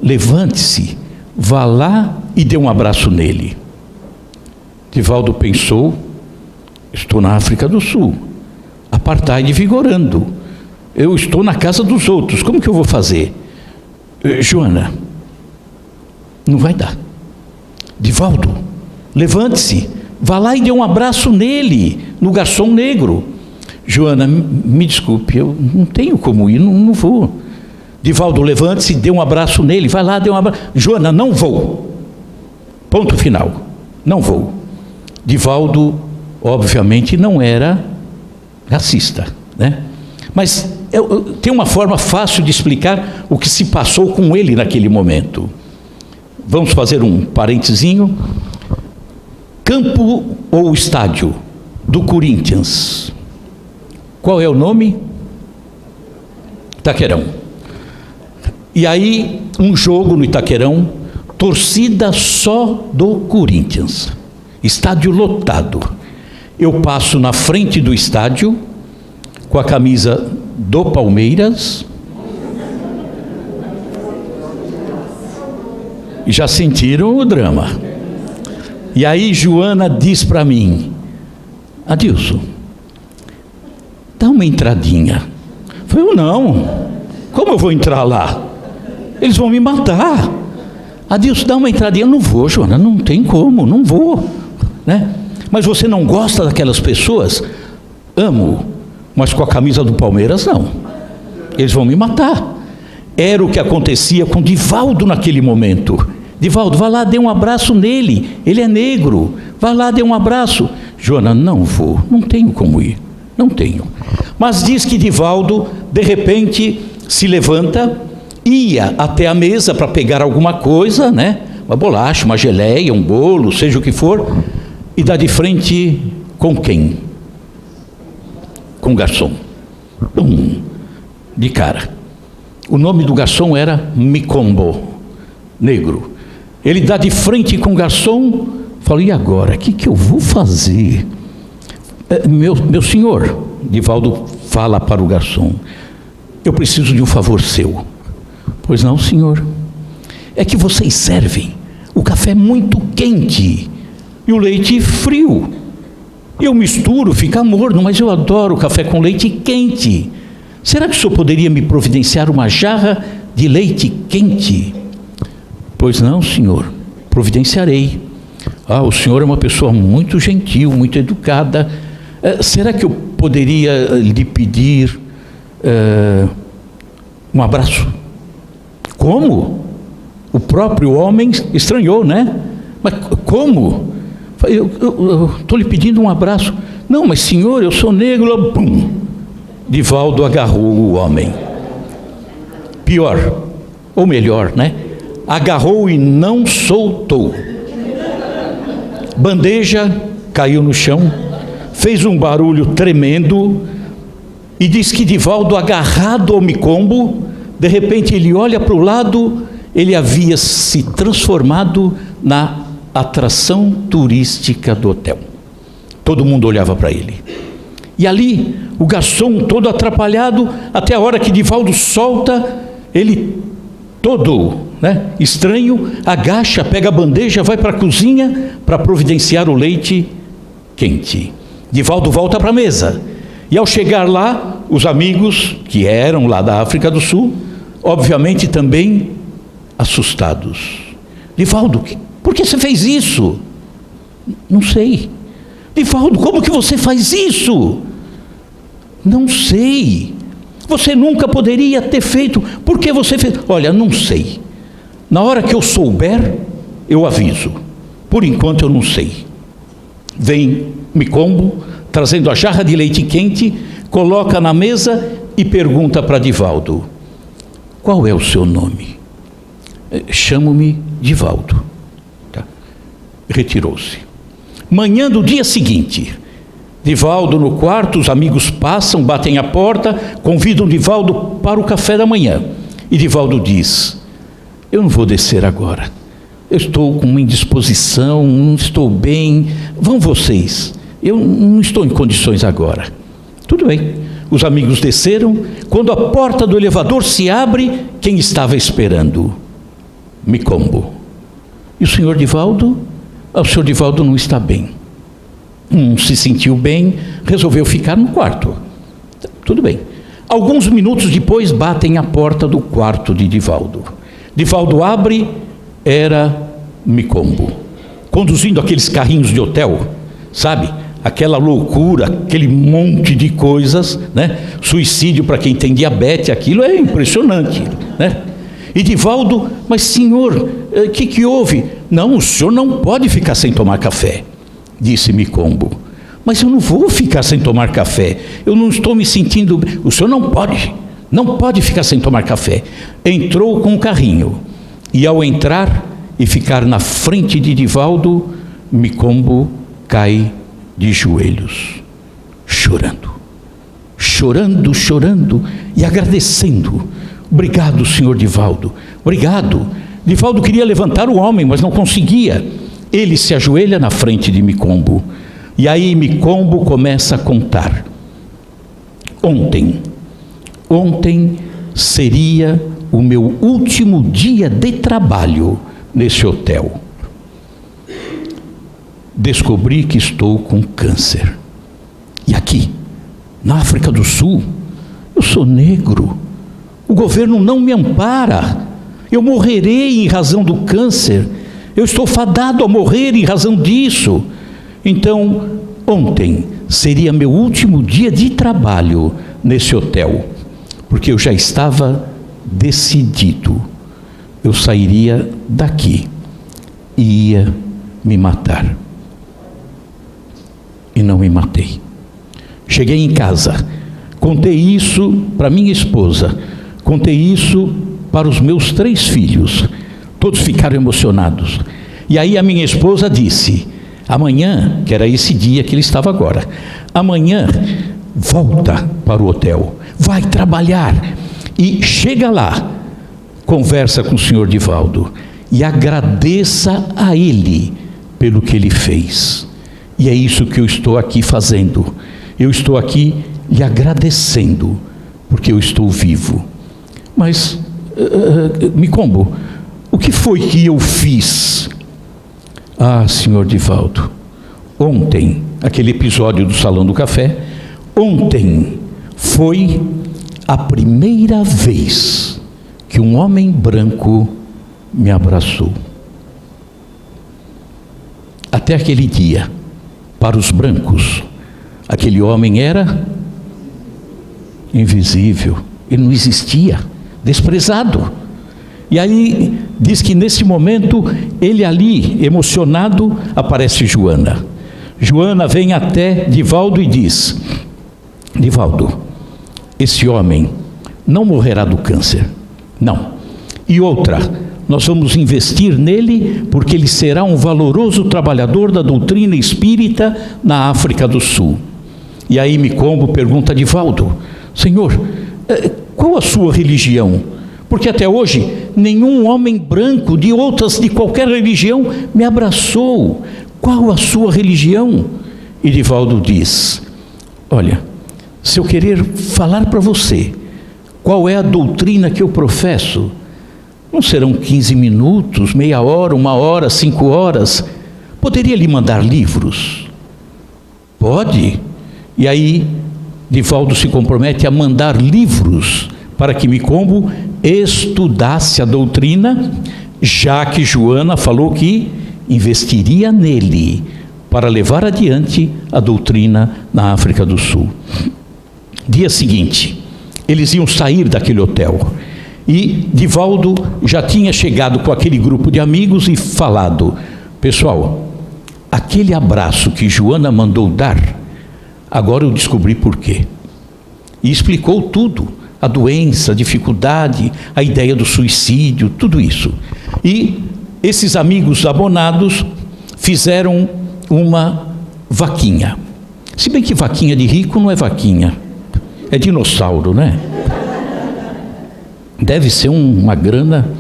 Levante-se, vá lá e dê um abraço nele. Divaldo pensou: estou na África do Sul, apartheid vigorando, eu estou na casa dos outros, como que eu vou fazer? Joana, não vai dar. Divaldo, levante-se, vá lá e dê um abraço nele, no garçom negro. Joana, me desculpe, eu não tenho como ir, não vou. Divaldo, levante-se, dê um abraço nele, vai lá, dê um abraço. Joana, não vou. Ponto final, não vou. Divaldo, obviamente, não era racista, né? Mas tem uma forma fácil de explicar o que se passou com ele naquele momento. Vamos fazer um parentezinho. Campo ou estádio do Corinthians. Qual é o nome? Itaquerão. E aí, um jogo no Itaquerão, torcida só do Corinthians. Estádio lotado. Eu passo na frente do estádio com a camisa do Palmeiras. E já sentiram o drama. E aí Joana diz para mim: Adilson, dá uma entradinha. Eu falei: não, como eu vou entrar lá? Eles vão me matar. Adilson, dá uma entradinha. Eu não vou, Joana, não tem como, não vou, né? Mas você não gosta daquelas pessoas? Amo, mas com a camisa do Palmeiras não. Eles vão me matar. Era o que acontecia com Divaldo naquele momento. Divaldo, vá lá, dê um abraço nele, ele é negro, vá lá, dê um abraço. Joana, não vou, não tenho como ir, Não tenho. Mas diz que Divaldo, de repente, se levanta, ia até a mesa para pegar alguma coisa, né? Uma bolacha, uma geleia, um bolo, seja o que for, e dá de frente com quem? Com o garçom. De cara. O nome do garçom era Micombo, negro. Ele dá de frente com o garçom, fala, e agora? O que eu vou fazer? Meu senhor, Divaldo fala para o garçom, eu preciso de um favor seu. Pois não, senhor? É que vocês servem o café muito quente e o leite frio. Eu misturo, fica morno, mas eu adoro café com leite quente. Será que o senhor poderia me providenciar uma jarra de leite quente? Pois não, senhor, providenciarei. O senhor é uma pessoa muito gentil, muito educada. Será que eu poderia lhe pedir um abraço? Como? O próprio homem estranhou, né? Mas como? Eu estou lhe pedindo um abraço. Não, mas senhor, eu sou negro. Pum! Divaldo agarrou o homem. Pior, ou melhor, né? Agarrou e não soltou. Bandeja caiu no chão, fez um barulho tremendo e diz que Divaldo, agarrado ao Micombo, de repente ele olha para o lado, ele havia se transformado na atração turística do hotel. Todo mundo olhava para ele. E ali, o garçom todo atrapalhado, até a hora que Divaldo solta, ele todo, né, estranho, agacha, pega a bandeja, vai para a cozinha para providenciar o leite quente. Divaldo volta para a mesa. E ao chegar lá, os amigos, que eram lá da África do Sul, obviamente também assustados. Divaldo, por que você fez isso? Não sei. Divaldo, como que você faz isso? Não sei. Você nunca poderia ter feito. Por que você fez? Olha, não sei. Na hora que eu souber, eu aviso. Por enquanto eu não sei. Vem Micombo, trazendo a jarra de leite quente, coloca na mesa e pergunta para Divaldo: qual é o seu nome? Chamo-me Divaldo. Tá. Retirou-se. Manhã do dia seguinte, Divaldo no quarto, os amigos passam, batem a porta, convidam Divaldo para o café da manhã. E Divaldo diz: eu não vou descer agora. Eu estou com uma indisposição, não estou bem. Vão vocês. Eu não estou em condições agora. Tudo bem. Os amigos desceram. Quando a porta do elevador se abre, quem estava esperando? Micombo. E o senhor Divaldo? O senhor Divaldo não está bem. Não se sentiu bem, resolveu ficar no quarto. Tudo bem. Alguns minutos depois, batem à porta do quarto de Divaldo. Divaldo abre, era Micombo, conduzindo aqueles carrinhos de hotel, sabe? Aquela loucura, aquele monte de coisas, né? Suicídio para quem tem diabetes, aquilo é impressionante, né? E Divaldo, mas senhor, o que houve? Não, o senhor não pode ficar sem tomar café, disse Micombo. Mas eu não vou ficar sem tomar café, eu não estou me sentindo bem. O senhor não pode ficar sem tomar café. Entrou com o carrinho, e ao entrar e ficar na frente de Divaldo, Micombo cai de joelhos, chorando e agradecendo. Obrigado, senhor Divaldo, obrigado. Divaldo queria levantar o homem, mas não conseguia. Ele se ajoelha na frente de Micombo. E aí Micombo começa a contar. Ontem seria o meu último dia de trabalho nesse hotel. Descobri que estou com câncer. E aqui, na África do Sul, eu sou negro. O governo não me ampara. Eu morrerei em razão do câncer. Eu estou fadado a morrer em razão disso. Então, ontem seria meu último dia de trabalho nesse hotel, porque eu já estava decidido. Eu sairia daqui e ia me matar. E não me matei. Cheguei em casa, contei isso para minha esposa, contei isso para os meus 3 filhos. Todos ficaram emocionados. E aí a minha esposa disse: amanhã, que era esse dia que ele estava agora, amanhã volta para o hotel, vai trabalhar e chega lá, conversa com o senhor Divaldo e agradeça a ele pelo que ele fez. E é isso que eu estou aqui fazendo. Eu estou aqui lhe agradecendo porque eu estou vivo. Mas, Micombo, o que foi que eu fiz? Ah, senhor Divaldo, ontem, aquele episódio do Salão do Café, ontem foi a primeira vez que um homem branco me abraçou. Até aquele dia, para os brancos, aquele homem era invisível, ele não existia, desprezado. E aí diz que nesse momento, ele ali, emocionado, aparece Joana. Joana vem até Divaldo e diz: Divaldo, esse homem não morrerá do câncer, não. E outra, nós vamos investir nele porque ele será um valoroso trabalhador da doutrina espírita na África do Sul. E aí Micombo pergunta a Divaldo: Senhor, qual a sua religião? Porque até hoje nenhum homem branco de qualquer religião me abraçou. Qual a sua religião? E Divaldo diz: olha, se eu querer falar para você qual é a doutrina que eu professo, não serão 15 minutos, meia hora, 1 hora, 5 horas. Poderia lhe mandar livros? Pode. E aí Divaldo se compromete a mandar livros para que Micombo estudasse a doutrina, já que Joana falou que investiria nele para levar adiante a doutrina na África do Sul. Dia seguinte, eles iam sair daquele hotel e Divaldo já tinha chegado com aquele grupo de amigos e falado: pessoal, aquele abraço que Joana mandou dar, agora eu descobri por quê. E explicou tudo, a doença, a dificuldade, a ideia do suicídio, tudo isso. E esses amigos abonados fizeram uma vaquinha. Se bem que vaquinha de rico não é vaquinha, é dinossauro, né? Deve ser uma grana.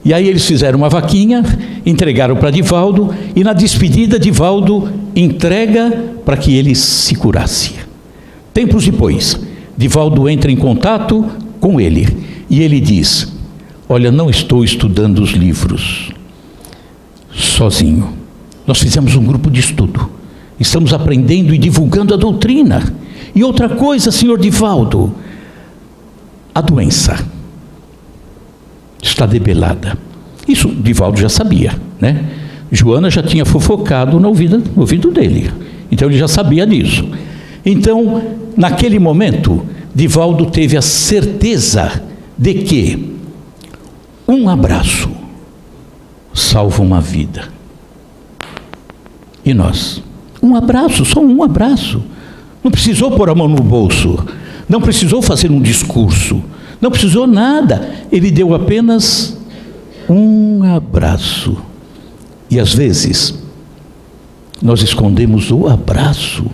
E aí eles fizeram uma vaquinha, entregaram para Divaldo, e na despedida Divaldo entrega para que ele se curasse. Tempos depois, Divaldo entra em contato com ele, e ele diz: olha, não estou estudando os livros sozinho. Nós fizemos um grupo de estudo, estamos aprendendo e divulgando a doutrina. E outra coisa, senhor Divaldo, a doença está debelada. Isso Divaldo já sabia, né? Joana já tinha fofocado no ouvido dele, então ele já sabia disso. Então, naquele momento, Divaldo teve a certeza de que um abraço salva uma vida. E nós? Um abraço, só um abraço. Não precisou pôr a mão no bolso, não precisou fazer um discurso, não precisou nada. Ele deu apenas um abraço. E às vezes, nós escondemos o abraço,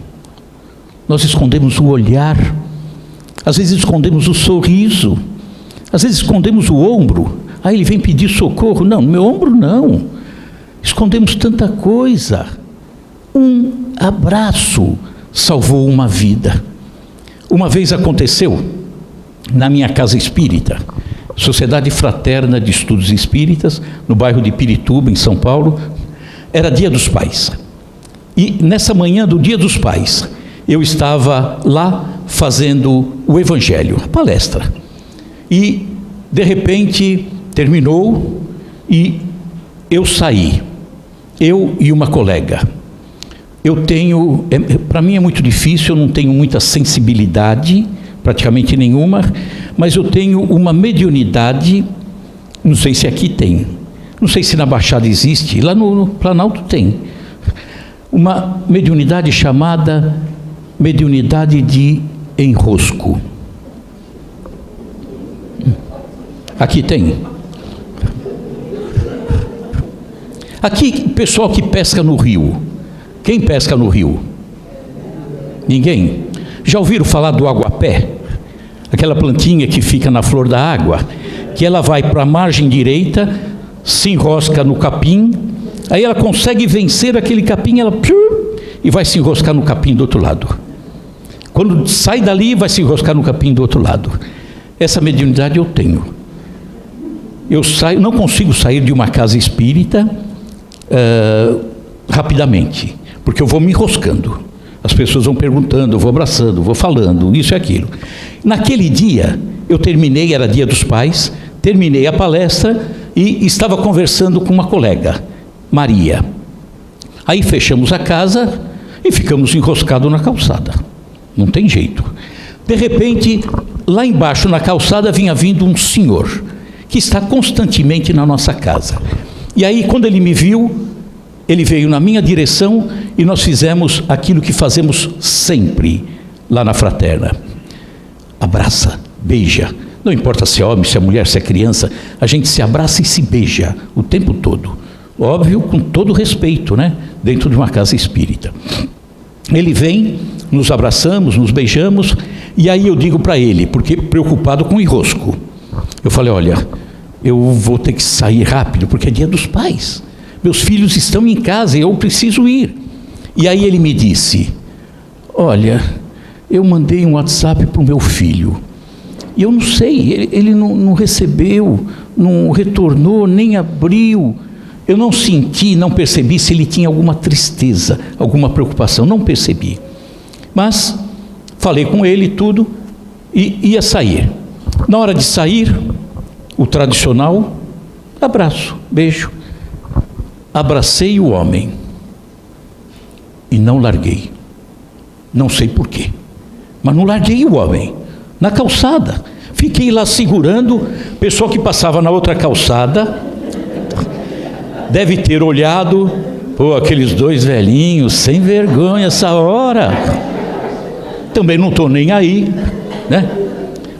nós escondemos o olhar, às vezes escondemos o sorriso, às vezes escondemos o ombro. Aí ele vem pedir socorro. Não, no meu ombro não. Escondemos tanta coisa. Um abraço salvou uma vida. Uma vez aconteceu na minha casa espírita, Sociedade Fraterna de Estudos Espíritas, no bairro de Pirituba, em São Paulo. Era Dia dos Pais. E nessa manhã do Dia dos Pais, eu estava lá fazendo o Evangelho, a palestra. E, de repente, terminou e eu saí. Eu e uma colega. Para mim é muito difícil, eu não tenho muita sensibilidade, praticamente nenhuma, mas eu tenho uma mediunidade, não sei se aqui tem, não sei se na Baixada existe, lá no Planalto tem, uma mediunidade chamada mediunidade de enrosco. Aqui tem. Aqui, pessoal que pesca no rio. Quem pesca no rio? Ninguém? Já ouviram falar do aguapé? Aquela plantinha que fica na flor da água, que ela vai para a margem direita, se enrosca no capim, aí ela consegue vencer aquele capim, ela e vai se enroscar no capim do outro lado. Quando sai dali, vai se enroscar no capim do outro lado. Essa mediunidade eu tenho. Eu não consigo sair de uma casa espírita rapidamente, porque eu vou me enroscando. As pessoas vão perguntando, eu vou abraçando, vou falando, isso e aquilo. Naquele dia, eu terminei, era Dia dos Pais, terminei a palestra e estava conversando com uma colega, Maria. Aí fechamos a casa e ficamos enroscados na calçada. Não tem jeito. De repente, lá embaixo na calçada vinha vindo um senhor, que está constantemente na nossa casa. E aí, quando ele me viu, ele veio na minha direção e nós fizemos aquilo que fazemos sempre lá na fraterna. Abraça, beija. Não importa se é homem, se é mulher, se é criança, a gente se abraça e se beija o tempo todo. Óbvio, com todo respeito, né? Dentro de uma casa espírita. Ele vem, nos abraçamos, nos beijamos, e aí eu digo para ele, porque preocupado com o enrosco, eu falei, olha, eu vou ter que sair rápido, porque é Dia dos Pais. Meus filhos estão em casa e eu preciso ir. E aí ele me disse, olha, eu mandei um WhatsApp para o meu filho. E eu não sei, ele não recebeu, não retornou, nem abriu. Eu não senti, não percebi se ele tinha alguma tristeza, alguma preocupação, não percebi. Mas falei com ele tudo e ia sair. Na hora de sair, o tradicional, abraço, beijo. Abracei o homem e não larguei. Não sei porquê, mas não larguei o homem. Na calçada, fiquei lá segurando. Pessoal que passava na outra calçada deve ter olhado, pô, aqueles dois velhinhos, sem vergonha essa hora. Também não estou nem aí, né?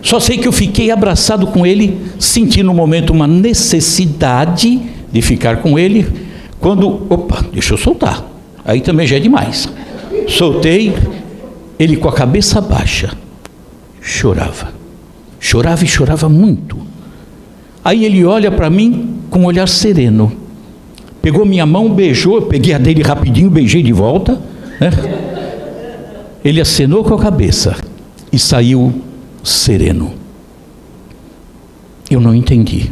Só sei que eu fiquei abraçado com ele, senti no momento uma necessidade de ficar com ele. Quando, opa, deixa eu soltar, aí também já é demais. Soltei, ele com a cabeça baixa, chorava e chorava muito. Aí ele olha para mim com um olhar sereno, pegou minha mão, beijou, eu peguei a dele rapidinho, beijei de volta, né? Ele acenou com a cabeça e saiu sereno. Eu não entendi.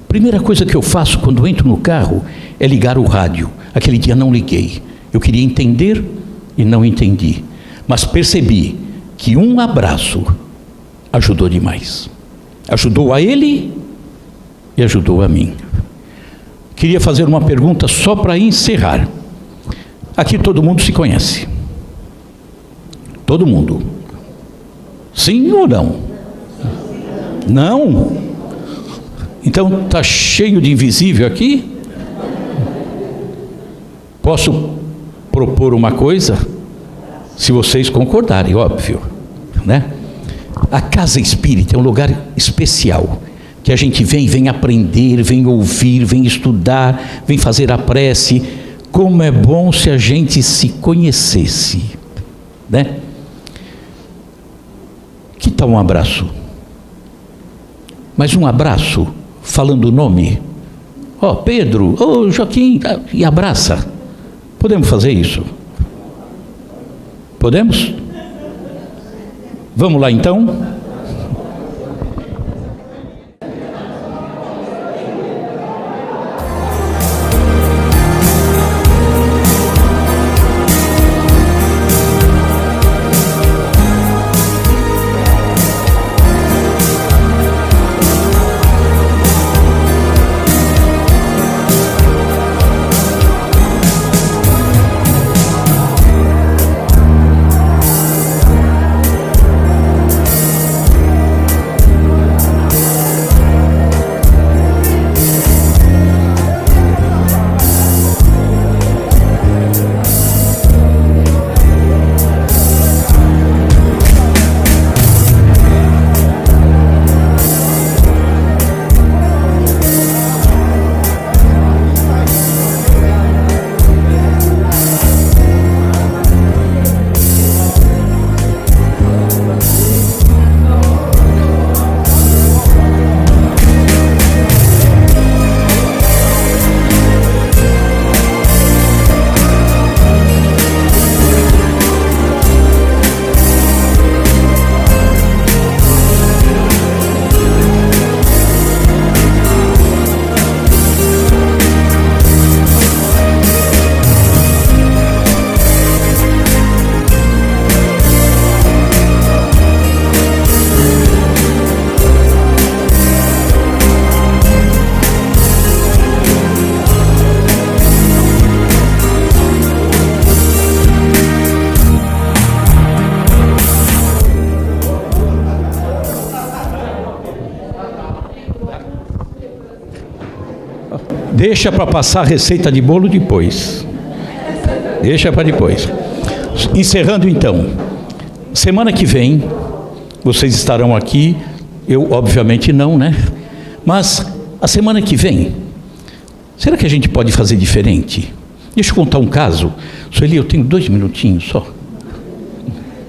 Primeira coisa que eu faço quando entro no carro é ligar o rádio. Aquele dia não liguei. Eu queria entender e não entendi. Mas percebi que um abraço ajudou demais. Ajudou a ele e ajudou a mim. Queria fazer uma pergunta só para encerrar. Aqui todo mundo se conhece. Todo mundo. Sim ou não? Não? Então está cheio de invisível aqui? Posso propor uma coisa? Se vocês concordarem, óbvio, né? A casa espírita é um lugar especial, que a gente vem aprender, vem ouvir, vem estudar, vem fazer a prece. Como é bom se a gente se conhecesse, né? Que tal um abraço? Mas um abraço, falando o nome. Ó, Pedro, ó, Joaquim, e abraça. Podemos fazer isso? Podemos? Vamos lá então? Deixa para passar a receita de bolo depois. Deixa para depois. Encerrando então. Semana que vem, vocês estarão aqui. Eu, obviamente, não, né? Mas a semana que vem, será que a gente pode fazer diferente? Deixa eu contar um caso. Sueli, eu tenho 2 minutinhos só.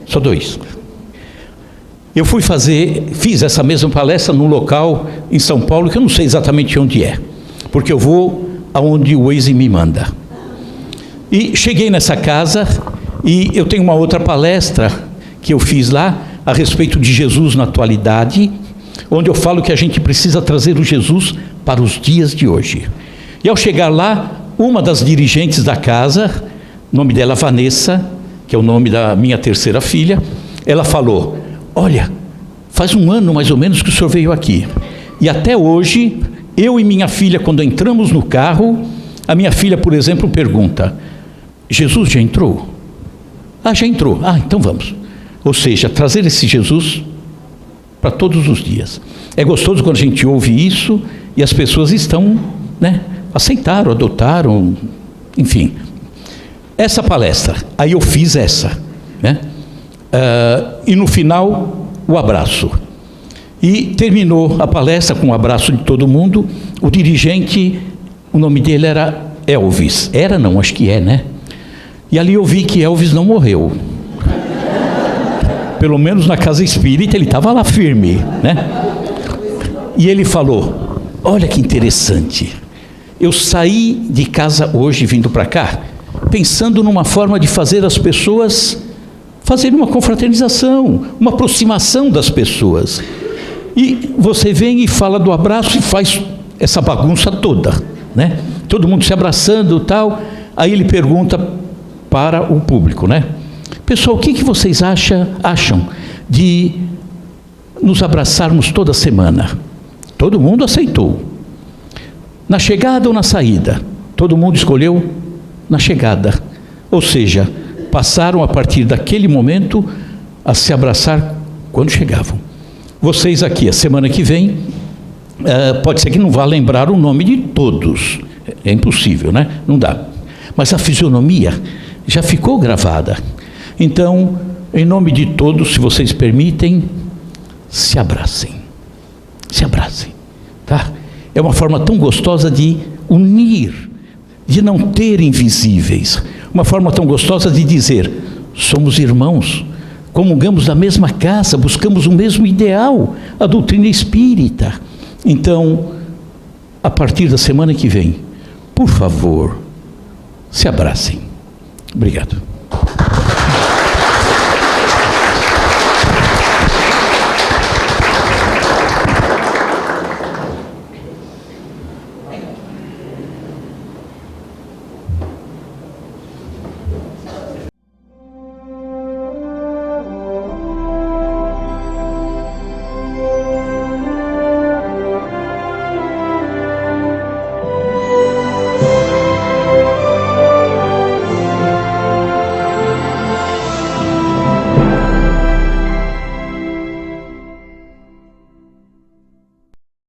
Só 2. Eu fiz essa mesma palestra num local em São Paulo, que eu não sei exatamente onde é, porque eu vou aonde o Waze me manda. E cheguei nessa casa e eu tenho uma outra palestra que eu fiz lá a respeito de Jesus na atualidade, onde eu falo que a gente precisa trazer o Jesus para os dias de hoje. E ao chegar lá, uma das dirigentes da casa, o nome dela Vanessa, que é o nome da minha terceira filha, ela falou: olha, faz 1 ano mais ou menos que o senhor veio aqui. E até hoje, eu e minha filha, quando entramos no carro, a minha filha, por exemplo, pergunta: Jesus já entrou? Ah, já entrou. Ah, então vamos. Ou seja, trazer esse Jesus para todos os dias. É gostoso quando a gente ouve isso e as pessoas estão, né, aceitaram, adotaram, enfim. Essa palestra, aí eu fiz essa, né? E no final, o abraço. E terminou a palestra com o abraço de todo mundo. O dirigente, o nome dele era Elvis. Era não, acho que é, né? E ali eu vi que Elvis não morreu. Pelo menos na casa espírita ele estava lá firme, né? E ele falou: olha que interessante, eu saí de casa hoje vindo para cá, pensando numa forma de fazer as pessoas fazerem uma confraternização, uma aproximação das pessoas. E você vem e fala do abraço e faz essa bagunça toda, né? Todo mundo se abraçando e tal. Aí ele pergunta para o público, né? Pessoal, o que vocês acham de nos abraçarmos toda semana? Todo mundo aceitou. Na chegada ou na saída? Todo mundo escolheu na chegada. Ou seja, passaram a partir daquele momento a se abraçar quando chegavam. Vocês aqui, a semana que vem, pode ser que não vá lembrar o nome de todos. É impossível, né? Não dá. Mas a fisionomia já ficou gravada. Então, em nome de todos, se vocês permitem, se abracem. Se abracem, tá? É uma forma tão gostosa de unir, de não ter invisíveis. Uma forma tão gostosa de dizer: somos irmãos, comungamos da mesma casa, buscamos o mesmo ideal, a doutrina espírita. Então, a partir da semana que vem, por favor, se abracem. Obrigado.